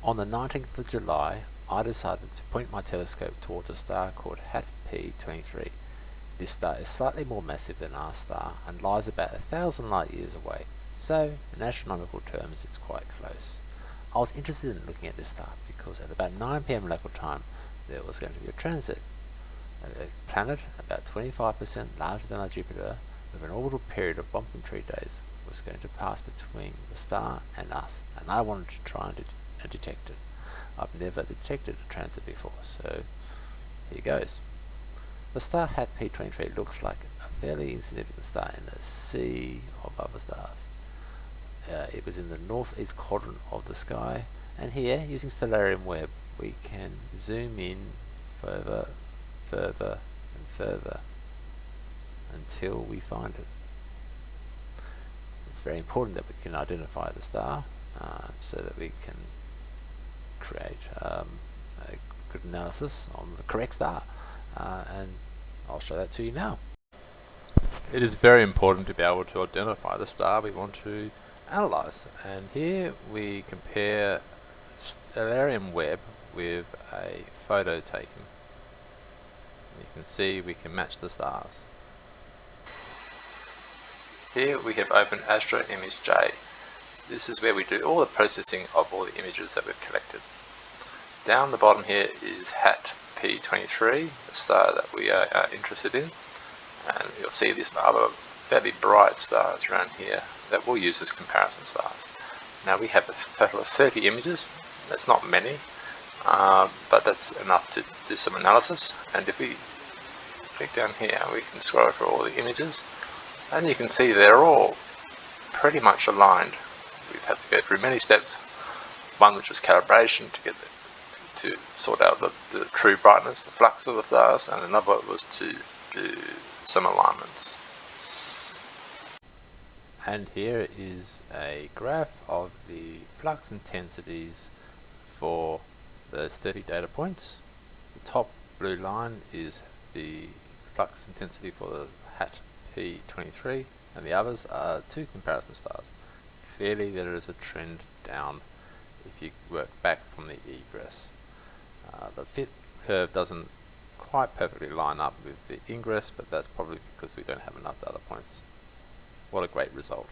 On the 19th of July, I decided to point my telescope towards a star called HAT-P-23. This star is slightly more massive than our star and lies about 1,000 light years away, so in astronomical terms it's quite close. I was interested in looking at this star because at about 9 PM local time there was going to be a transit. A planet about 25% larger than our Jupiter, with an orbital period of 1.3 days, was going to pass between the star and us, and I wanted to try and detect it. I've never detected a transit before, so here goes. The star HAT-P-23 looks like a fairly insignificant star in a sea of other stars. It was in the northeast quadrant of the sky, and here, using Stellarium Web, we can zoom in further and further until we find it. It's very important that we can identify the star so that we can create a good analysis on the correct star, and I'll show that to you now. It is very important to be able to identify the star we want to analyze, and here we compare Stellarium Web with a photo taken. You can see we can match the stars. Here we have opened Astro Image J. This is where we do all the processing of all the images that we've collected. Down the bottom here is HAT-P-23, the star that we are interested in, and you'll see these other fairly bright stars around here that we'll use as comparison stars. Now we have a total of 30 images. That's not many, but that's enough to do some analysis. And if we click down here, we can scroll through all the images, and you can see they're all pretty much aligned. We've had to go through many steps, one which was calibration to sort out the true brightness, the flux of the stars, and another was to do some alignments. And here is a graph of the flux intensities for those 30 data points. The top blue line is the flux intensity for the HAT-P-23, and the others are two comparison stars. Clearly there is a trend down if you work back from the egress. The fit curve doesn't quite perfectly line up with the ingress, but that's probably because we don't have enough data points. What a great result.